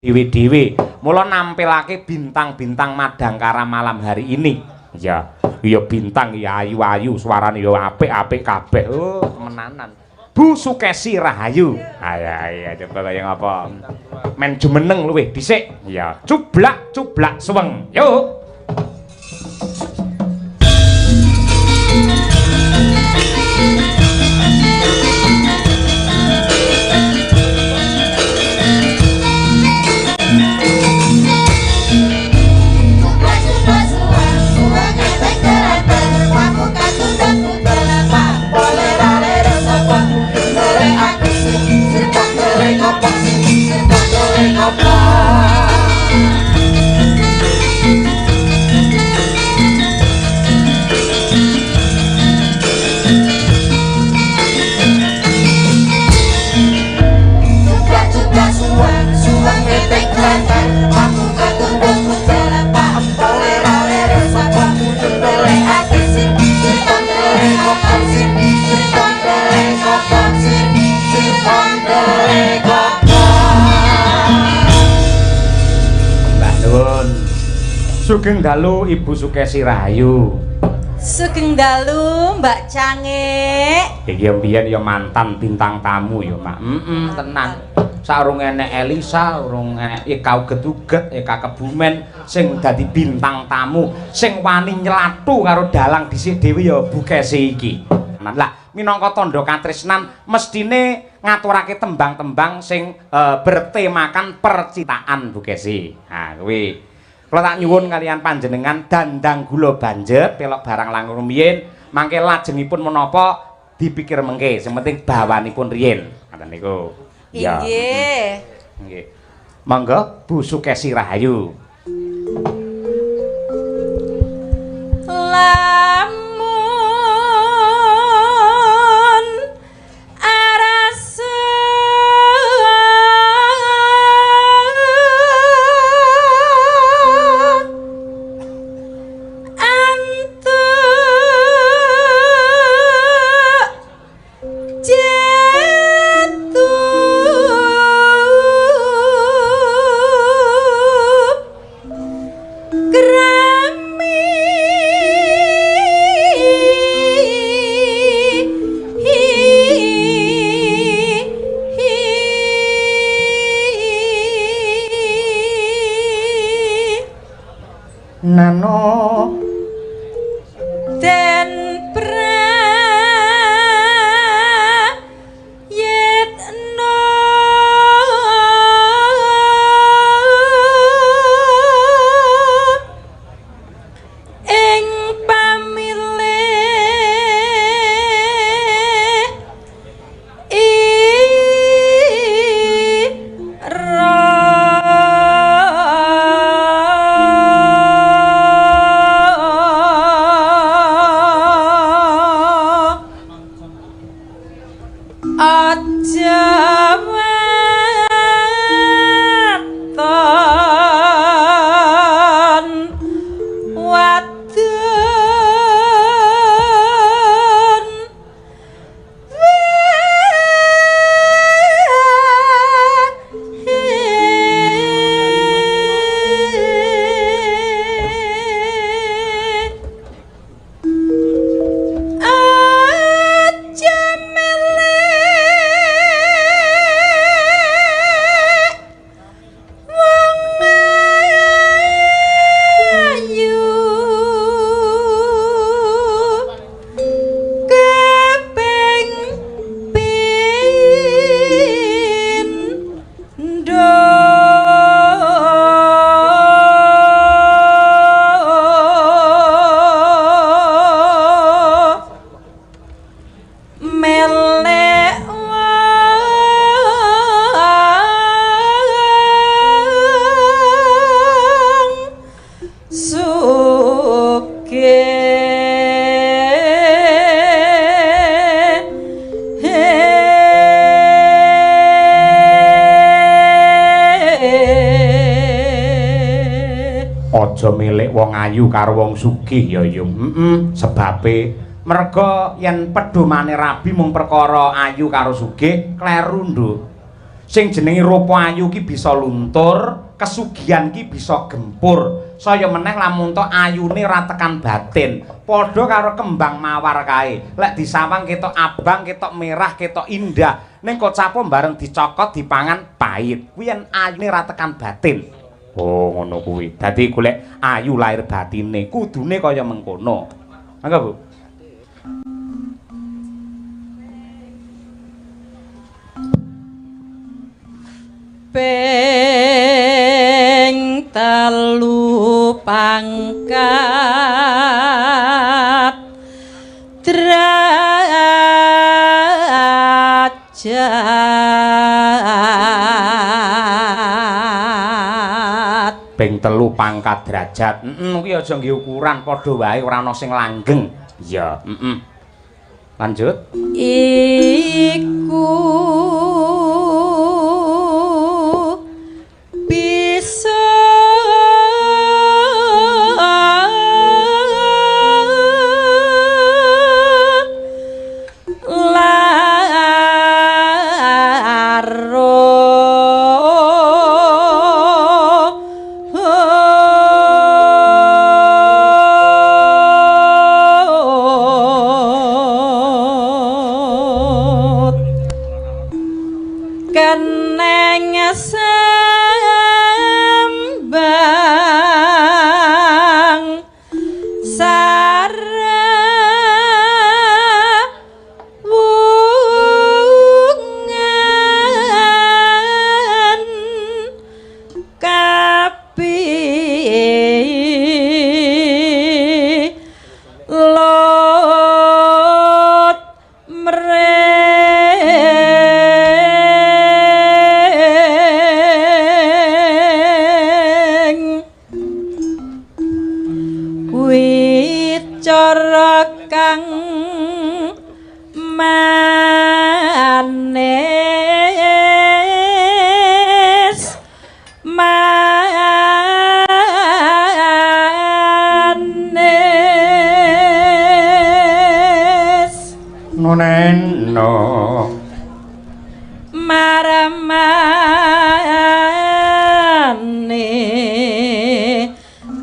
dhewe-dhewe. Mula nampilake bintang-bintang Madangkara malam hari ini. Ya, iya bintang ya ayu-ayu, suarane ya apik-apik kabeh. Oh, temenanan. Bu Sukesi Rahayu. Iya, coba kaya ngapa? Men jumeneng luwih dhisik. Ya, cublak suweng. Yuk. Sugeng dalu Ibu Sukesi Rahayu. Sugeng dalu Mbak Cange. Iki mbiyen ya mantan bintang tamu ya, Mak. Tenan. Saurung enek Elisa, urung enek Eka Uget-uget, Eka Kebumen sing dadi bintang tamu, sing wani nyelatu karo dalang dhisik dhewe ya Bu Kesi iki. Lah, minangka tandha katresnan mestine ngaturake tembang-tembang sing bertemakan percintaan Bu Kesi. Ha, kuwi. Kula tak nyuwun kalian panjenengan dandang gula banjet pelok barang langkung rumiyin mangke lajengipun menapa dipikir mengke sing penting bawanipun riyin ngoten niku. Inggih. Nggih. Monggo Bu Sukesi Rahayu. Nano Den Prayitno ing pamilih aja milik wong ayu karo wong sugih ya Yung. Sebabe merga yen pedomane Rabi mung perkara ayu karo sugih kleru nduk. Sing jenenge rupa ayu ki bisa luntur, kesugihan ki bisa gempur. Saya meneh lamun to ayune ora tekan batin. Padha karo kembang mawar kae. Lek disawang ketok abang, ketok merah, ketok indah. Ning kocapo bareng dicokot dipangan pahit. Kuwi yen ayune ora tekan batin. Oh, ngono kuwi. Dadi golek ayu lahir batine, kudune kaya mengkono. Mangga, Bu. Ping telu pangkat derajat. Ping telu pangkat derajat. Kuwi aja nggih ukuran padha wae ora ana sing langgeng. Iya, Lanjut. Iku bisa keneng sembang sarawungan kapi lot cara kang manis Noneno maramane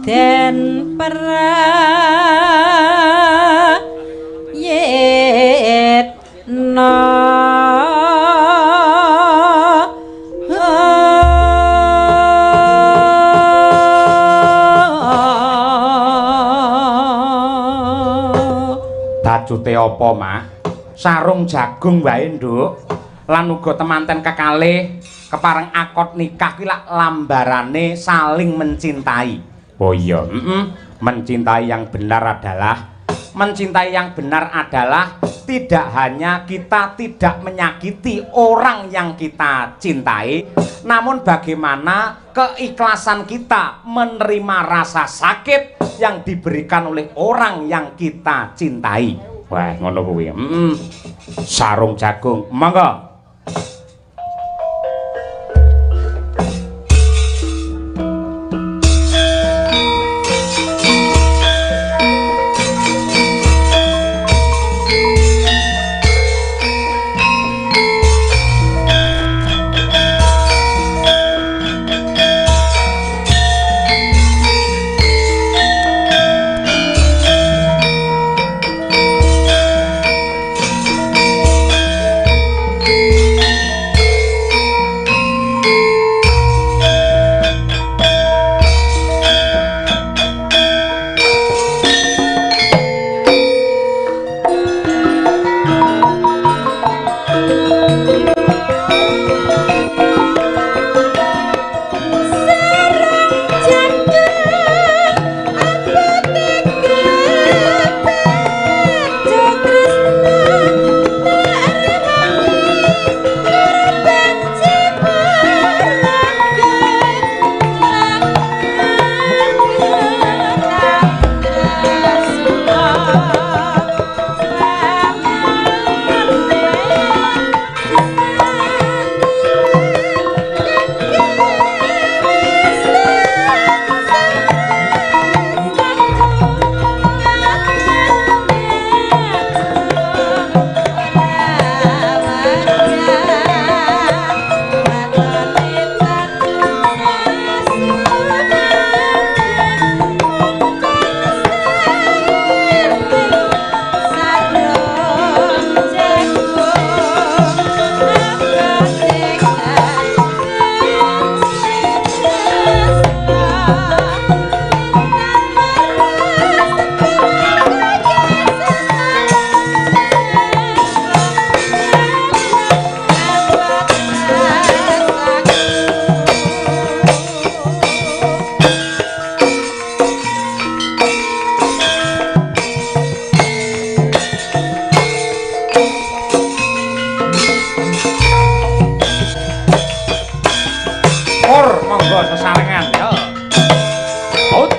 den prayitna bajute apa, Mak? Sarung jagung wae, Nduk. Lan uga temanten kekalih kepareng akad nikah kuwi lak lambarane saling mencintai. Oh iya, mencintai yang benar adalah tidak hanya kita tidak menyakiti orang yang kita cintai, namun bagaimana keikhlasan kita menerima rasa sakit yang diberikan oleh orang yang kita cintai. Wah, ngono kuwi. Sarung jagung, monggo. monggo sesarengan ya. Out.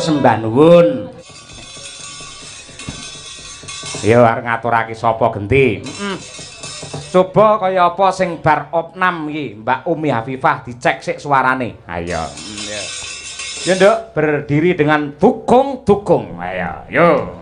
Sembah nuwun. Ya arep ngaturake sapa genti. Coba kaya apa sing bar opnam iki, Mbak Umi Hafifah dicek sik suarane. Ayo. Ya Nduk, berdiri dengan dukung-dukung. Ayo, yo.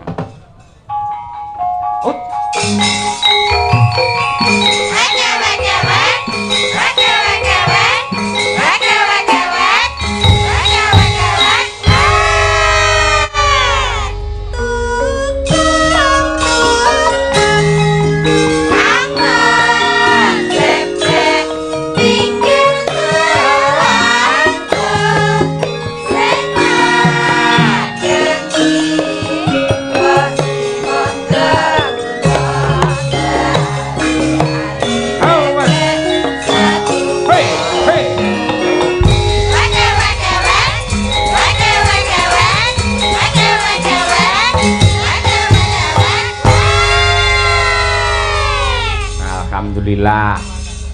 Alhamdulillah.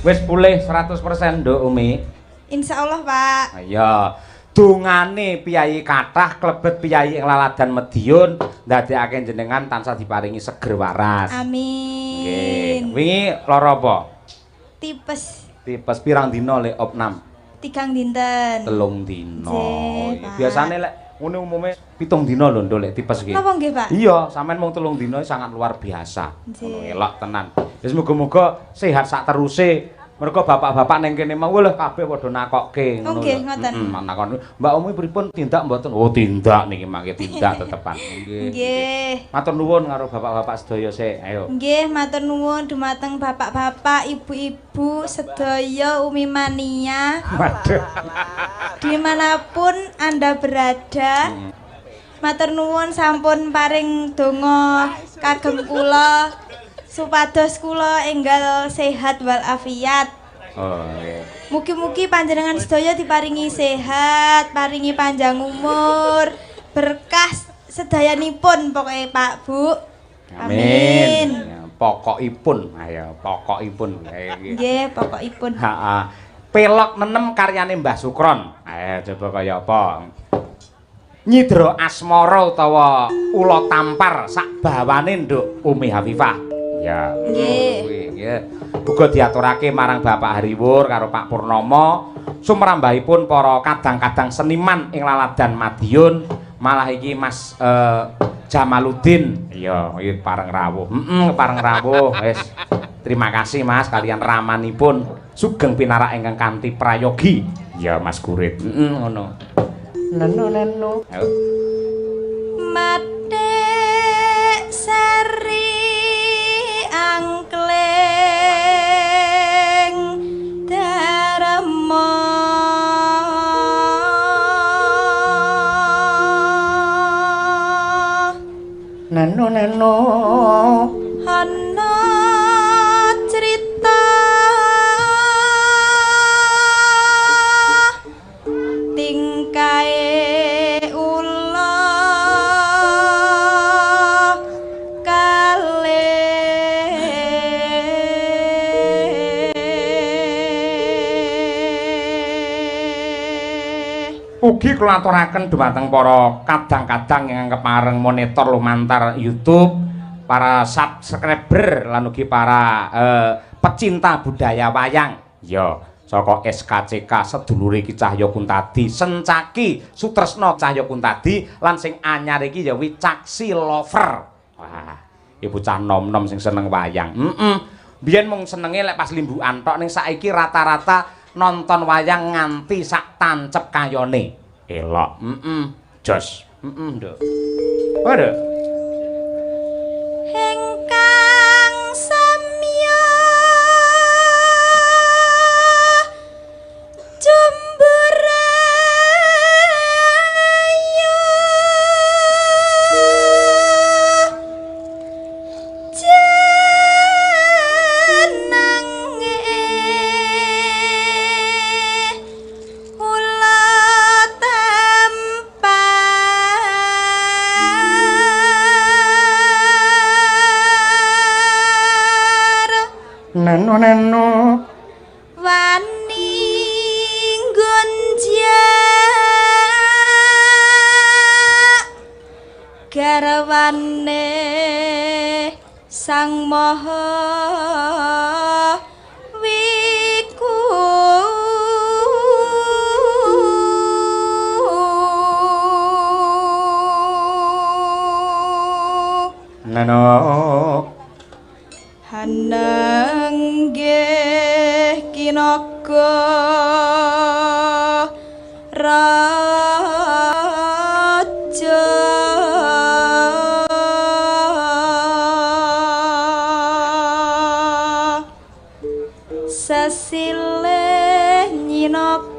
Wis pulih 100% Nduk Umi. Insyaallah, Pak. Ayo. Dungane piyai kathah klebet piyai ing Laladan Medion ndadekake jenengan tansah diparingi seger waras. Amin. Nggih. Wingi lara apa? Tipes. Tipes pirang dina lek opnam? 3 dinten. 3 dina. Nggih, Pak. Biasane lek ngene umume 7 dina lho Nduk lek tipes iki. Napa nggih, Pak? Iya, sampean mung 3 dina sangat luar biasa. Ngono elok tenan. Wis muga-muga sehat sak teruse. Mergo bapak-bapak ning kene mau lho kabeh padha nakokke ngono. Nggih, ngoten. Nakon Mbak Umi pripun tindak mboten? Oh, tindak niki mangke tindak tetepan. Nggih. Matur nuwun karo bapak-bapak sedaya sik. Ayo. Nggih, matur nuwun dumateng bapak-bapak, ibu-ibu sedaya Umi Mania. Waduh. Dimanapun Anda berada. Matur nuwun sampun paring donga kagem kula supados kula enggal sehat wal afiat. Oh, nggih. Mugi-mugi panjenengan sedaya diparingi sehat, paringi panjang umur, berkah sedayanipun pokoke Pak Bu. Amin. Ya, pokokipun, ayo pokokipun. Nggih, pokokipun. Heeh. Pelok nenem karyane Mbah Sukron. Ayo coba kaya apa? Nyidra asmara utawa ula tampar sak bawane Nduk Umi Hafifah. Ya, nggih. Nggih. Uga diaturake marang Bapak Hariwur karo Pak Purnomo sumrambahipun para kadang-kadang seniman ing Laladan Madiun, malah iki Mas Jamaluddin. Iya, iki pareng rawuh. Pareng rawuh. Wis. Terima kasih Mas kalian ramanipun sugeng pinarak ingkang kanthi prayogi. Ya Mas Gurit. Ngono. Nenu. Ayo. Mate seri angkleng darma Nenu ana cerita tingkae ula Ugi kula aturaken dhumateng para kadang-kadang ingkang kepareng monitor lumantar YouTube, para subscriber lan ugi para pecinta budaya wayang. Ya, saka SKCK sedulure iki Cahya Kuntadi, Sencaki Sutresna Cahya Kuntadi lan sing anyar iki ya Wicaksi Lover. Wah, ibu cah nom-nom sing seneng wayang. Biyen mung senenge lek pas limbukan tok, ning saiki rata-rata nonton wayang nganti sak tancep kayone. Elok. Jos. Nduk. Waduh. Hengkang samya jumburaya nenu wani gonja garwane sang maha wiku nenu hananggih kinaka raja sesilih nyinaka